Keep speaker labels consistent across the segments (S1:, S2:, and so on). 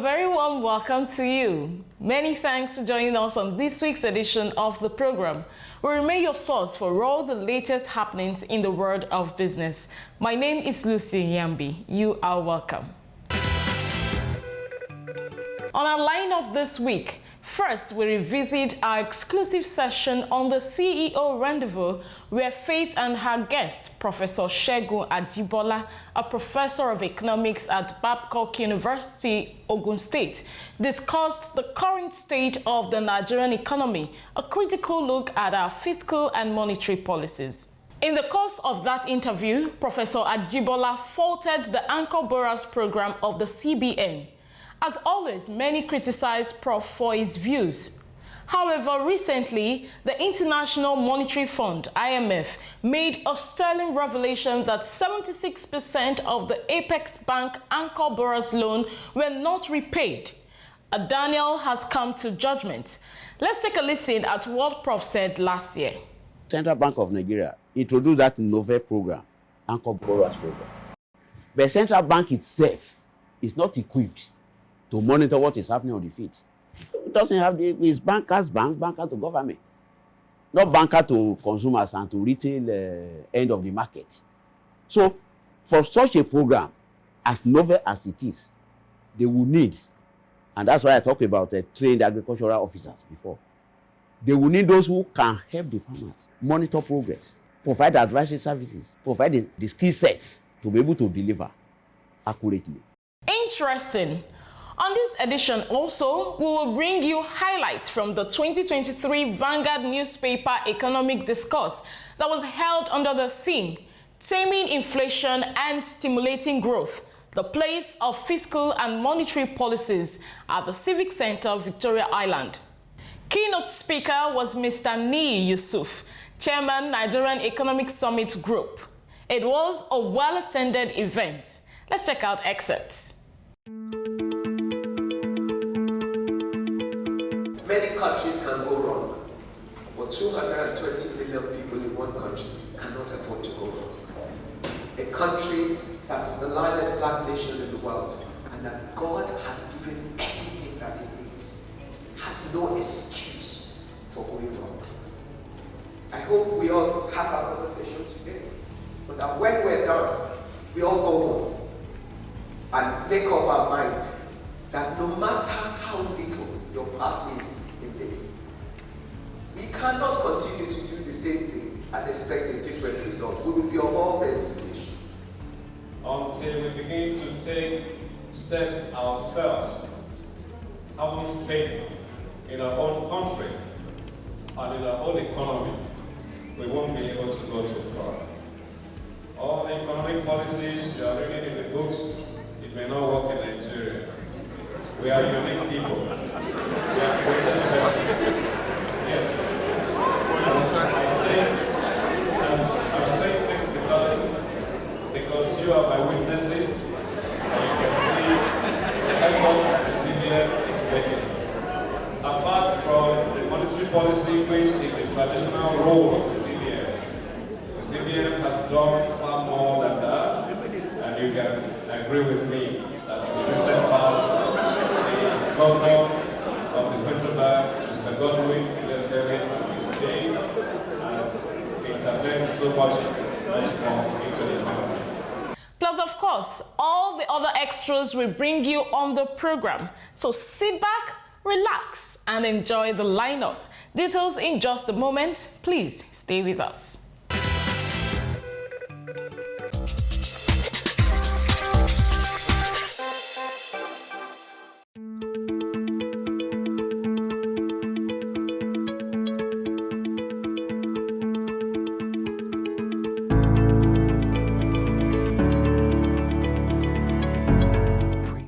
S1: very warm welcome to you. Many thanks for joining us on this week's edition of the program. We remain your source for all the latest happenings in the world of business. My name is Lucy Yambi. You are welcome. On our lineup this week, first, we revisit our exclusive session on the CEO Rendezvous, where Faith and her guest, Professor SEGUN AJIBOLA, a professor of economics at Babcock University, Ogun State, discussed the current state of the Nigerian economy, a critical look at our fiscal and monetary policies. In the course of that interview, Professor AJIBOLA faulted the anchor borrowers program of the CBN. As always, many criticized Prof for his views. However, recently, the International Monetary Fund, IMF, made a sterling revelation that 76% of the Apex Bank anchor borrowers loan were not repaid. Daniel has come to judgment. Let's take a listen at what Prof said last year.
S2: Central Bank of Nigeria introduced that novel program, anchor borrowers program. The central bank itself is not equipped to monitor what is happening on the field. It doesn't have it's banker to government, not banker to consumers and to retail end of the market. So, for such a program, as novel as it is, they will need, and that's why I talked about trained agricultural officers before. They will need those who can help the farmers monitor progress, provide advisory services, provide the skill sets to be able to deliver accurately.
S1: Interesting. On this edition also, we will bring you highlights from the 2023 Vanguard newspaper economic discourse that was held under the theme, Taming Inflation and Stimulating Growth, the place of fiscal and monetary policies at the Civic Center, Victoria Island. Keynote speaker was Mr. NIYI YUSUF, Chairman, Nigerian Economic Summit Group. It was a well-attended event. Let's check out excerpts.
S3: Many countries can go wrong, but 220 million people in one country cannot afford to go wrong. A country that is the largest black nation in the world and that God has given everything that it needs has no excuse for going wrong. I hope we all have our conversation today, but that when we're done, we all go home and make up our mind that no matter how little your part is in this, we cannot continue to do the same thing and expect a different result. We will be all very foolish.
S4: Until we begin to take steps ourselves, having faith in our own country and in our own economy, we won't be able to go too far. All the economic policies you are reading in the books, it may not work in Nigeria. We are unique people. We are yes. I'm saying this because you are my witnesses, and you can see the effort the CBN is making. Apart from the monetary policy, which is the traditional role of the CBN has done far more than that, and you can agree with me that in the recent past, the governor of the central bank, Mr. Godwin, his state, and intervened so much more into the economy.
S1: Plus, of course, all the other extras we bring you on the program. So sit back, relax, and enjoy the lineup. Details in just a moment. Please stay with us.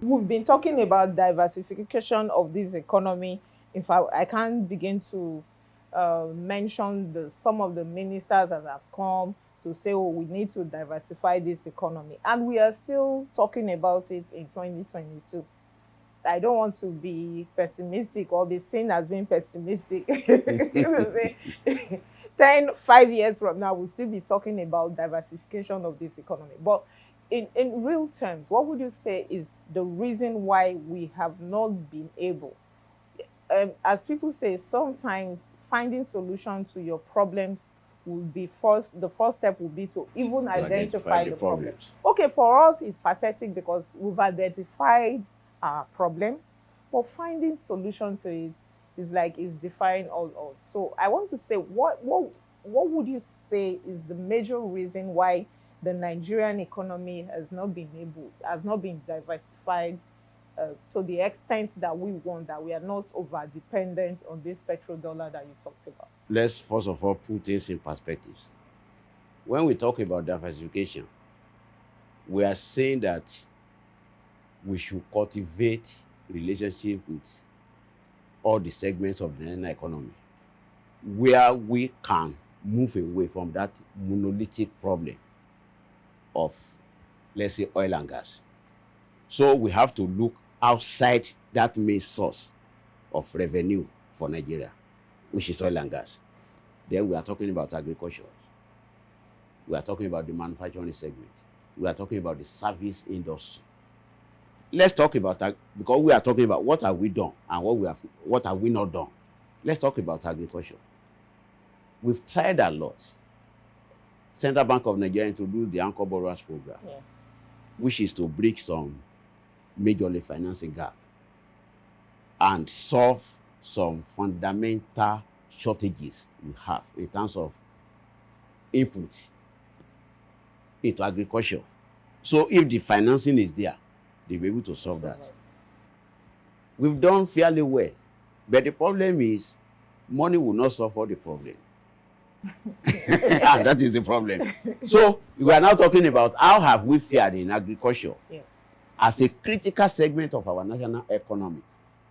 S5: We've been talking about diversification of this economy. In fact, I can't begin to mention some of the ministers that have come to say, oh, we need to diversify this economy. And we are still talking about it in 2022. I don't want to be pessimistic or be seen as being pessimistic. 5 years from now, we'll still be talking about diversification of this economy. But in real terms, what would you say is the reason why we have not been able, as people say, sometimes finding solution to your problems will be the first step will be to even identify the problem. Okay, for us, it's pathetic because we've identified our problem, but finding solution to it is like it's defying all odds. So I want to say, what would you say is the major reason why the Nigerian economy has not been diversified to the extent that we want, that we are not over dependent on this petrodollar that you talked about?
S2: Let's first of all put things in perspectives. When we talk about diversification, we are saying that we should cultivate relationship with all the segments of the Nigerian economy, where we can move away from that monolithic problem of, let's say, oil and gas. So we have to look outside that main source of revenue for Nigeria, which is oil and gas. Then we are talking about agriculture. We are talking about the manufacturing segment. We are talking about the service industry. Let's talk about that, because we are talking about what have we done and what have we not done. Let's talk about agriculture. We've tried a lot. Central Bank of Nigeria introduced the Anchor Borrowers Program,
S5: Yes.
S2: which is to bridge some majorly financing gap and solve some fundamental shortages we have in terms of input into agriculture. So if the financing is there, they'll be able to solve that. We've done fairly well, but the problem is money will not solve all the problem. And that is the problem. So we are now talking about how have we fared in agriculture,
S5: Yes.
S2: as a critical segment of our national economy,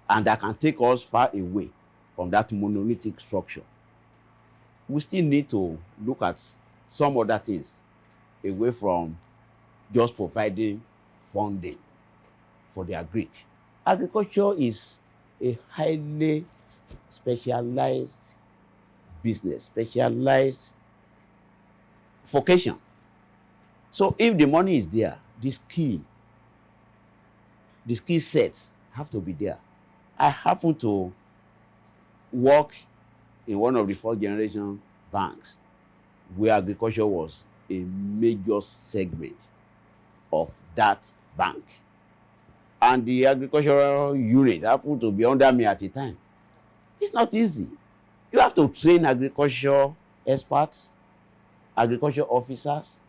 S2: and that can take us far away from that monolithic structure. We still need to look at some other things away from just providing funding for the agri. Agriculture is a highly specialized business, specialized vocation. So if the money is there, the skill sets have to be there. I happen to work in one of the first generation banks where agriculture was a major segment of that bank. And the agricultural unit happened to be under me at the time. It's not easy. You have to train agriculture experts, agriculture officers,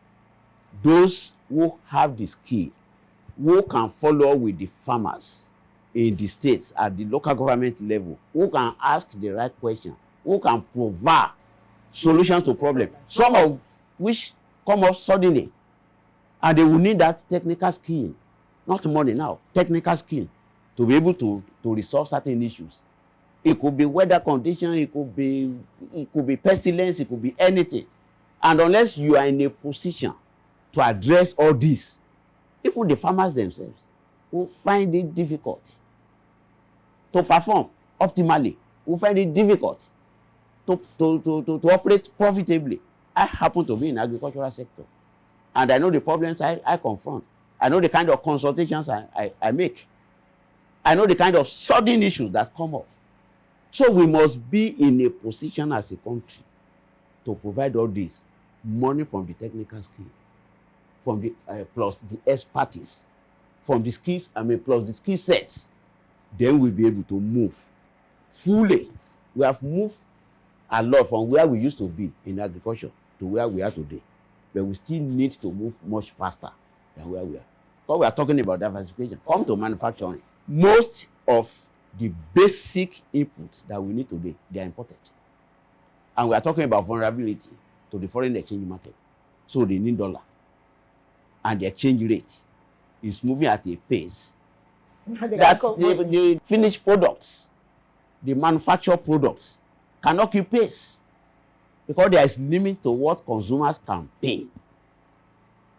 S2: those who have the skill, who can follow with the farmers in the states at the local government level, who can ask the right question, who can provide solutions to problems, some of which come up suddenly. And they will need that technical skill, not money now, technical skill, to be able to resolve certain issues. It could be weather condition, it could be pestilence, it could be anything. And unless you are in a position to address all this, even the farmers themselves will find it difficult to perform optimally, will find it difficult to operate profitably. I happen to be in the agricultural sector, and I know the problems I confront. I know the kind of consultations I make. I know the kind of sudden issues that come up. So we must be in a position as a country to provide all this money from the technical skill, from the plus the expertise, from the skills, plus the skill sets. Then we'll be able to move fully. We have moved a lot from where we used to be in agriculture to where we are today, but we still need to move much faster than where we are. Because we are talking about diversification. Come to manufacturing. Most of the basic inputs that we need today, they are imported. And we are talking about vulnerability to the foreign exchange market. So they need dollar. And the exchange rate is moving at a pace that the finished products, the manufactured products, cannot keep pace. Because there is limit to what consumers can pay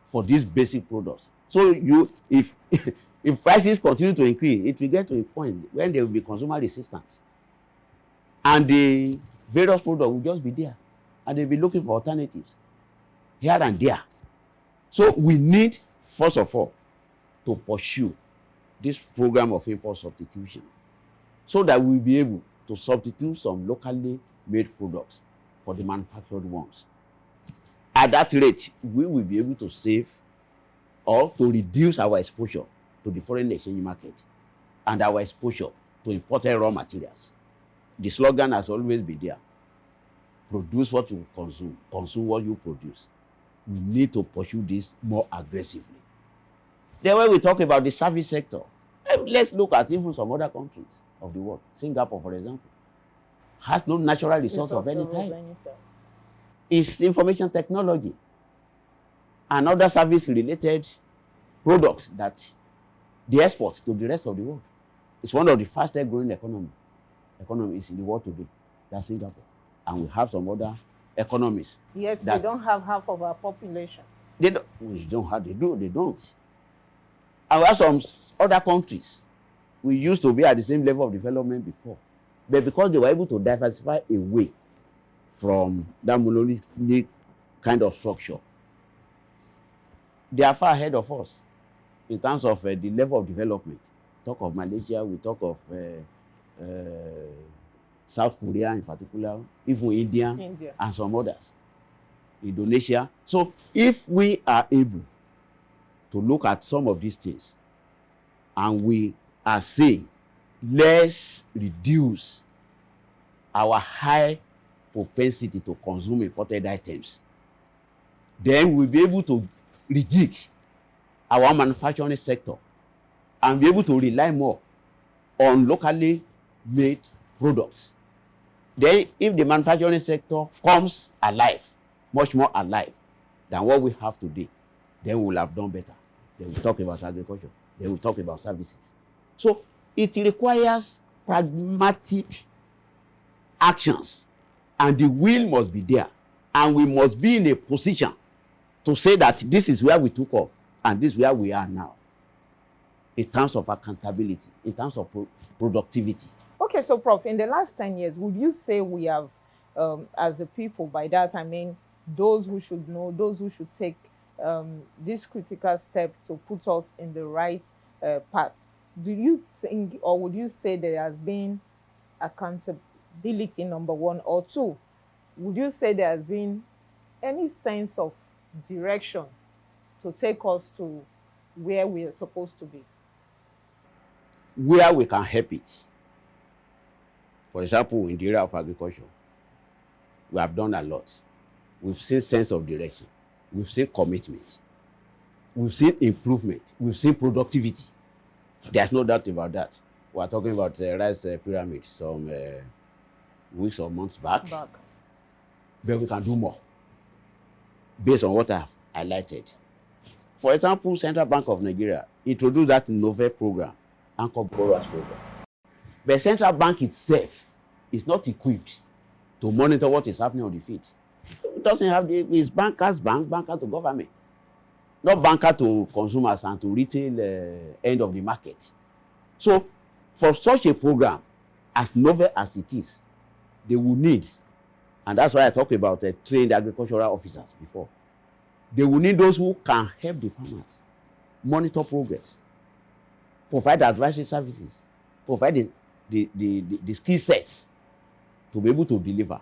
S2: for these basic products. So if prices continue to increase, it will get to a point when there will be consumer resistance. And the various products will just be there. And they'll be looking for alternatives here and there. So we need first of all, to pursue this program of import substitution so that we'll be able to substitute some locally made products for the manufactured ones. At that rate, we will be able to save or to reduce our exposure to the foreign exchange market and our exposure to imported raw materials. The slogan has always been there: produce what you consume, consume what you produce. We need to pursue this more aggressively. Then when we talk about the service sector, let's look at even some other countries of the world. Singapore, for example, has no natural resource of any type. It's information technology and other service-related products that they export to the rest of the world. It's one of the fastest growing economies in the world today. That's Singapore. And we have some other economies.
S5: Yet they don't have half of our population.
S2: They don't. We don't have. They do. They don't. And we have some other countries. We used to be at the same level of development before, but because they were able to diversify away from that monolithic kind of structure, they are far ahead of us in terms of the level of development. Talk of Malaysia, we talk of South Korea in particular, even India, and some others, Indonesia. So if we are able to look at some of these things and we are saying, let's reduce our high propensity to consume imported items, then we'll be able to rejig our manufacturing sector and be able to rely more on locally made products. Then if the manufacturing sector comes alive, much more alive than what we have today, then we'll have done better. Then we'll talk about agriculture. Then we'll talk about services. So it requires pragmatic actions, and the will must be there, and we must be in a position to say that this is where we took off and this is where we are now in terms of accountability, in terms of productivity.
S5: Okay, so Prof, in the last 10 years, would you say we have, as a people, by that I mean those who should know, those who should take this critical step to put us in the right path, do you think, or would you say there has been accountability, number one, or two, would you say there has been any sense of direction to take us to where we are supposed to be?
S2: Where we can help it. For example, in the area of agriculture, we have done a lot. We've seen sense of direction. We've seen commitment. We've seen improvement. We've seen productivity. There's no doubt about that. We are talking about the rice pyramid some weeks or months back. But we can do more based on what I've highlighted. For example, Central Bank of Nigeria introduced that novel program, Anchor Borrowers Program. But Central Bank itself is not equipped to monitor what is happening on the field. It doesn't have it's bankers to government, not banker to consumers and to retail end of the market. So for such a program, as novel as it is, they will need, and that's why I talk about trained agricultural officers before, they will need those who can help the farmers monitor progress, provide advisory services, provide the skill sets to be able to deliver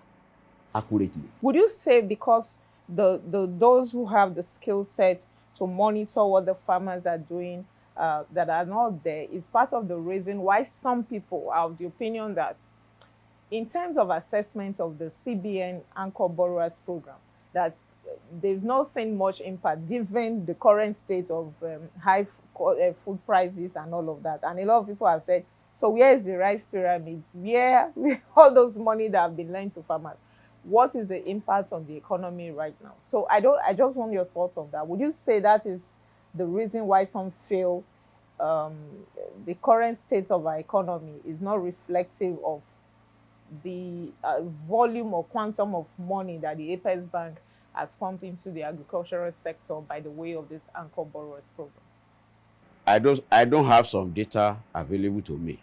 S2: accurately. Would
S5: you say because those who have the skill set to monitor what the farmers are doing that are not there is part of the reason why some people are of the opinion that in terms of assessment of the CBN Anchor Borrowers Program, that they've not seen much impact given the current state of high food prices and all of that. And a lot of people have said, so where is the rice pyramid? Where all those money that have been lent to farmers? What is the impact on the economy right now? So I just want your thoughts on that. Would you say that is the reason why some feel the current state of our economy is not reflective of the volume or quantum of money that the Apex Bank has pumped into the agricultural sector by the way of this Anchor Borrowers Program?
S2: I don't have some data available to me,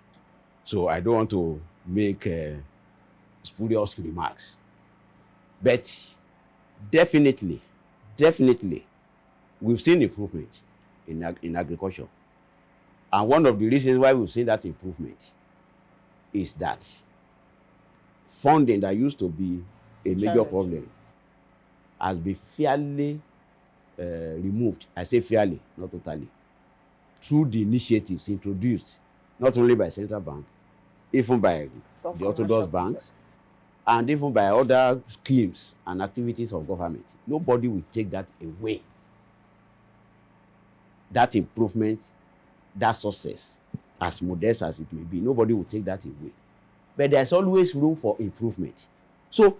S2: so I don't want to make spurious remarks. But definitely, we've seen improvement. in agriculture. And one of the reasons why we've seen that improvement is that funding that used to be a major problem has been fairly removed. I say fairly, not totally, through the initiatives introduced not only by central bank, even by the orthodox banks, and even by other schemes and activities of government. Nobody will take that away. That improvement, that success, as modest as it may be, nobody will take that away. But there's always room for improvement. So,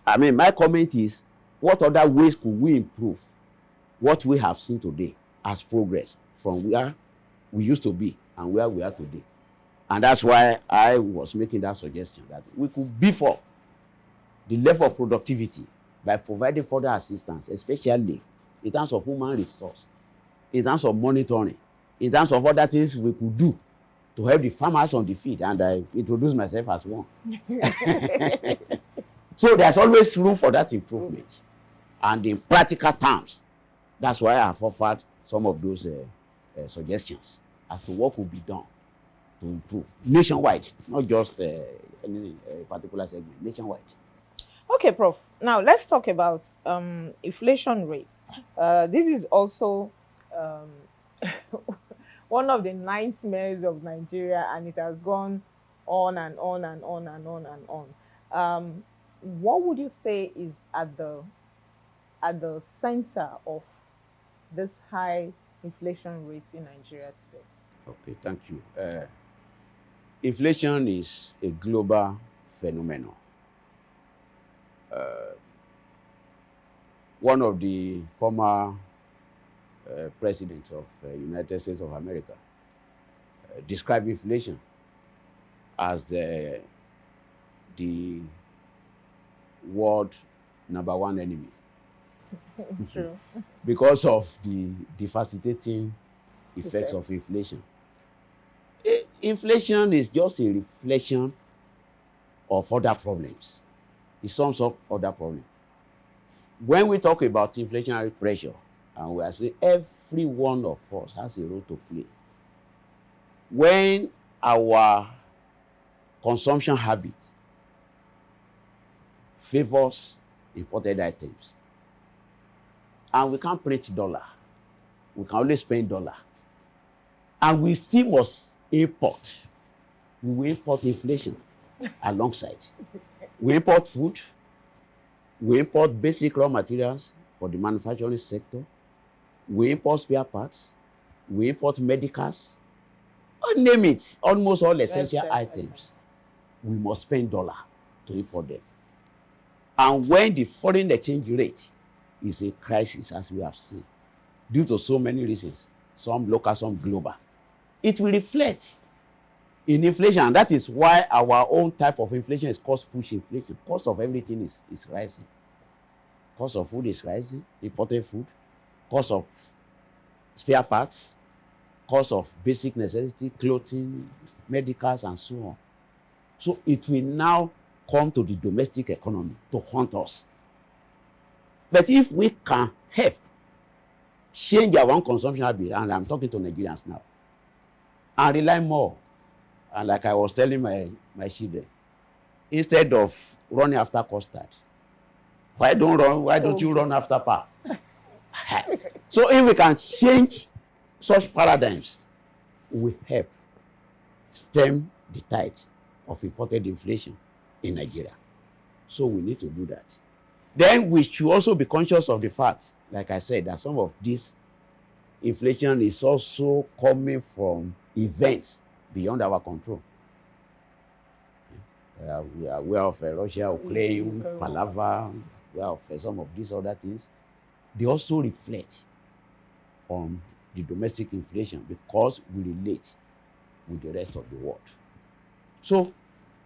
S2: my comment is, what other ways could we improve what we have seen today as progress from where we used to be and where we are today? And that's why I was making that suggestion that we could beef up the level of productivity by providing further assistance, especially in terms of human resource, in terms of monitoring, in terms of other things we could do to help the farmers on the field. And I introduce myself as one. So there's always room for that improvement. And in practical terms, that's why I have offered some of those suggestions as to what could be done to improve nationwide, not just any particular segment, nationwide.
S5: Okay, Prof. Now let's talk about inflation rates. This is also one of the nightmares of Nigeria, and it has gone on and on and on and on and on. What would you say is at the center of this high inflation rates in Nigeria today?
S2: Okay, thank you. Inflation is a global phenomenon. One of the former presidents of United States of America described inflation as the world #1 enemy.
S5: True.
S2: Because of the devastating effects of inflation. Inflation is just a reflection of other problems. It sums up other problems. When we talk about inflationary pressure, and we are saying every one of us has a role to play. When our consumption habit favors imported items, and we can't print dollar, we can only spend dollar, and we still must import, we will import inflation alongside. We import food, we import basic raw materials for the manufacturing sector, we import spare parts, we import medicals, name it, almost all essential items. We must spend dollar to import them. And when the foreign exchange rate is a crisis, as we have seen, due to so many reasons, some local, some global, it will reflect in inflation. And that is why our own type of inflation is cost-push inflation. Cost of everything is rising. Cost of food is rising, imported food. Cost of spare parts, cost of basic necessity, clothing, medicals, and so on. So it will now come to the domestic economy to haunt us. But if we can help change our own consumption habit, and I'm talking to Nigerians now, and rely more, and like I was telling my children, instead of running after custard, why don't you run after power? So if we can change such paradigms, we help stem the tide of imported inflation in Nigeria. So we need to do that. Then we should also be conscious of the fact, like I said, that some of this inflation is also coming from events beyond our control. We are aware of Russia, Ukraine, palaver, aware of some of these other things. They also reflect on the domestic inflation because we relate with the rest of the world. So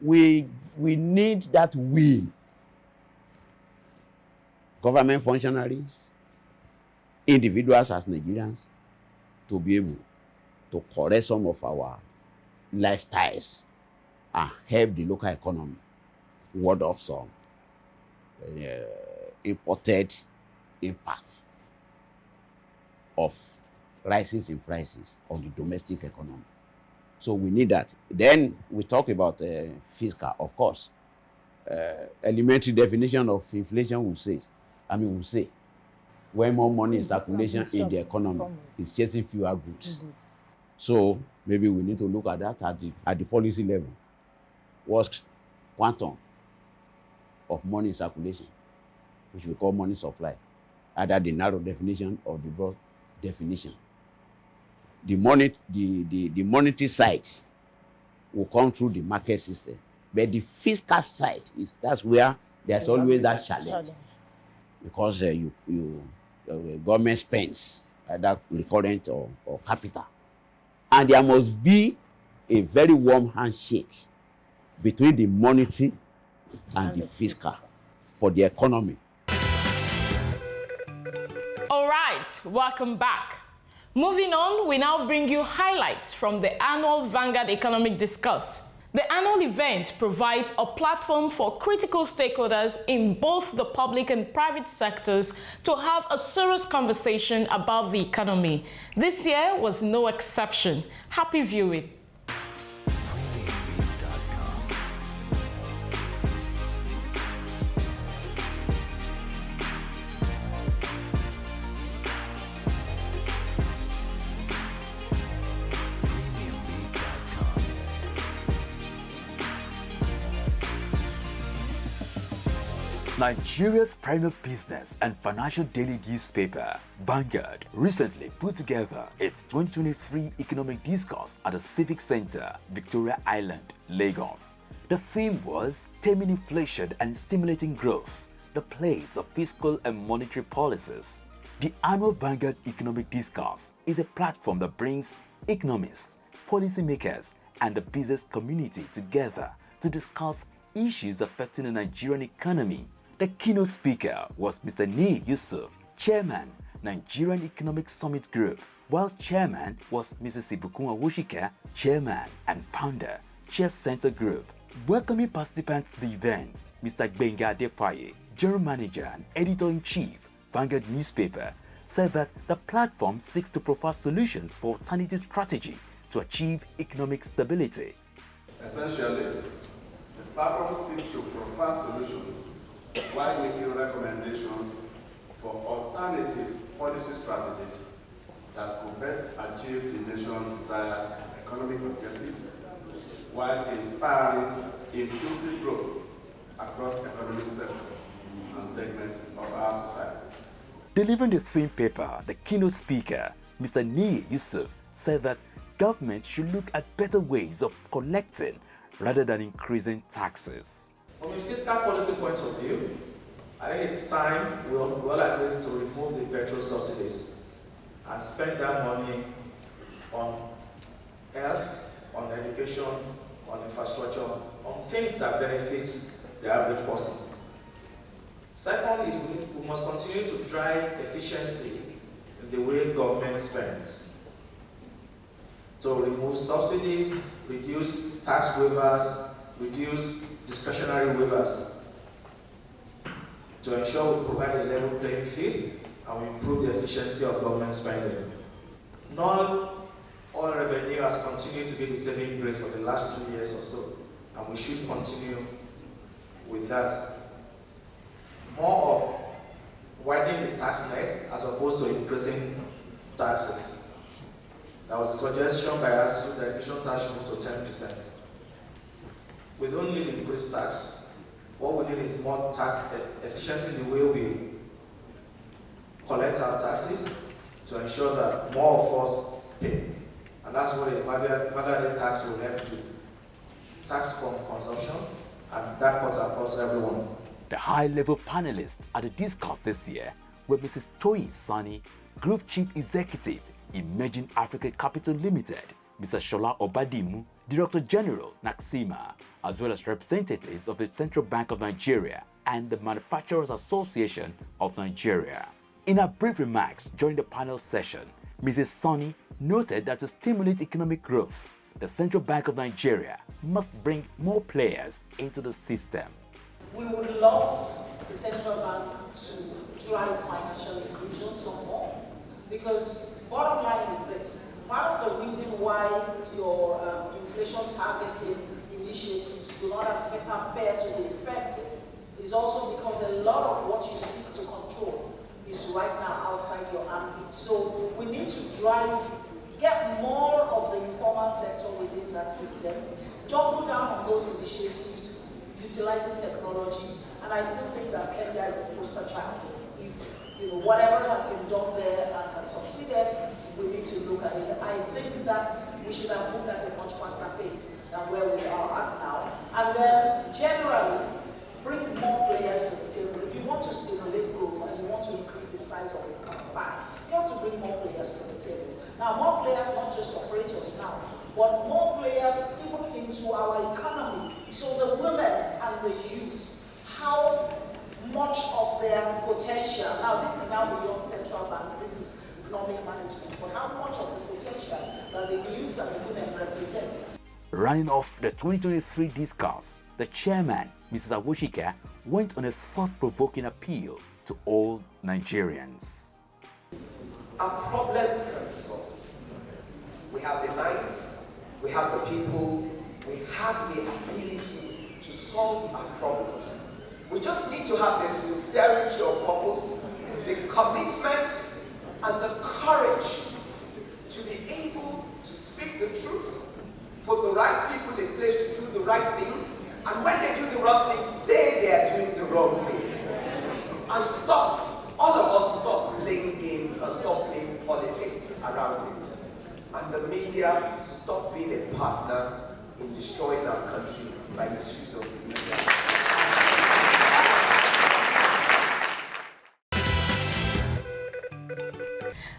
S2: we need that will. Government functionaries, individuals as Nigerians, to be able to correct some of our lifestyles and help the local economy ward off some imported impact of rises in prices of the domestic economy. So we need that. Then we talk about fiscal, of course. Elementary definition of inflation will say, when more money in circulation in the economy is chasing fewer goods. So maybe we need to look at that at the policy level. What's quantum of money in circulation, which we call money supply, either the narrow definition or the broad definition. The monetary side will come through the market system, but the fiscal side that's where there's always that challenge. Because government spends either recurrent or capital. And there must be a very warm handshake between the monetary and the fiscal for the economy.
S1: All right, welcome back. Moving on, we now bring you highlights from the annual Vanguard Economic Discourse. The annual event provides a platform for critical stakeholders in both the public and private sectors to have a serious conversation about the economy. This year was no exception. Happy viewing.
S6: Nigeria's premier business and financial daily newspaper, Vanguard, recently put together its 2023 economic discourse at the Civic Center, Victoria Island, Lagos. The theme was Taming Inflation and Stimulating Growth, the place of fiscal and monetary policies. The annual Vanguard Economic Discourse is a platform that brings economists, policymakers, and the business community together to discuss issues affecting the Nigerian economy. The keynote speaker was Mr. NIYI YUSUF, Chairman, Nigerian Economic Summit Group, while Chairman was Mrs. AWOSIKA, Chairman and Founder, Chair Center Group. Welcoming participants to the event, Mr. GBENGA ADEFAYE, General Manager and Editor-in-Chief, Vanguard Newspaper, said that the platform seeks to provide solutions for alternative strategy to achieve economic stability.
S7: Essentially, the platform seeks to provide solutions while making recommendations for alternative policy strategies that could best achieve the nation's desired economic objectives while inspiring inclusive growth across economic sectors and segments of our society.
S6: Delivering the theme paper, the keynote speaker, Mr. NIYI YUSUF, said that government should look at better ways of collecting rather than increasing taxes.
S3: From a fiscal policy point of view, I think it's time we all agree to remove the petrol subsidies and spend that money on health, on education, on infrastructure, on things that benefit the average person. Second is we must continue to drive efficiency in the way government spends. So remove subsidies, reduce tax waivers, reduce discretionary waivers to ensure we provide a level playing field and we improve the efficiency of government spending. Not all revenue has continued to be the saving grace for the last 2 years or so, and we should continue with that. More of widening the tax net as opposed to increasing taxes. That was a suggestion by us that the efficient tax should move to 10%. We don't need increased tax. What we need is more tax efficiency in the way we collect our taxes to ensure that more of us pay. And that's what a value-added tax will help to. Tax from consumption, and that cuts across everyone.
S6: The high-level panelists at the discourse this year were Mrs. TOYIN SANNI, Group Chief Executive, Emerging Africa Capital Limited, Mr. Shola Obadimu, Director General, NAXIMA, as well as representatives of the Central Bank of Nigeria and the Manufacturers Association of Nigeria. In her brief remarks during the panel session, Mrs. SANNI noted that to stimulate economic growth, the Central Bank of Nigeria must bring more players into the system.
S8: We would love the central bank to drive financial inclusion some more, because bottom line is this. Part of the reason why your inflation targeting initiatives do not appear to be effective is also because a lot of what you seek to control is right now outside your ambit. So we need to get more of the informal sector within that system, double down on those initiatives, utilizing technology, and I still think that Kenya is a poster child. If whatever has been done there and has succeeded, we need to look at it. I think that we should have moved at a much faster pace than where we are at now. And then generally, bring more players to the table. If you want to stimulate growth and you want to increase the size of the pie, you have to bring more players to the table. Now, more players, not just operators now, but more players even into our economy. So the women and the youth, how much of their potential, now this is now beyond central bank, this is economic management, but how much of the potential that the youths and the women represent.
S6: Running off the 2023 discourse, the chairman, Mrs. AWOSIKA, went on a thought-provoking appeal to all Nigerians.
S3: Our problems can be solved. We have the minds, we have the people, we have the ability to solve our problems. We just need to have the sincerity of purpose, the commitment, and the courage to be able to speak the truth, put the right people in place to do the right thing, and when they do the wrong thing, say they are doing the wrong thing. And stop, all of us stop playing games and stop playing politics around it. And the media stop being a partner in destroying our country by misuse of the media.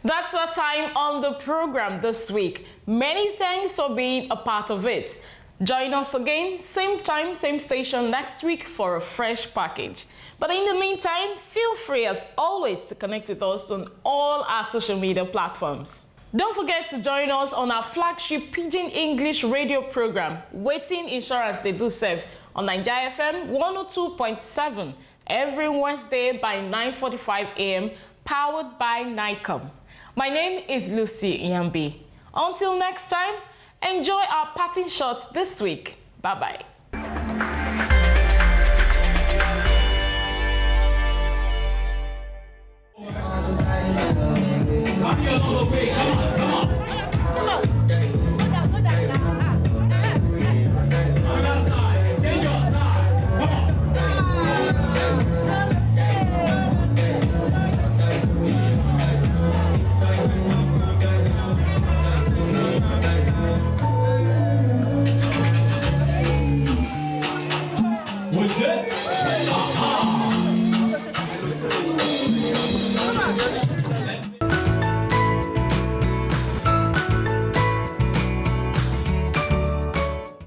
S1: That's our time on the program this week. Many thanks for being a part of it. Join us again, same time, same station next week for a fresh package. But in the meantime, feel free as always to connect with us on all our social media platforms. Don't forget to join us on our flagship Pidgin English radio program, Waiting Insurance They Do Serve, on NIGERIAN FM 102.7 every Wednesday by 9:45 a.m., powered by NICOM. My name is Lucy Iyambi. Until next time, enjoy our parting shots this week. Bye-bye.
S9: Come on.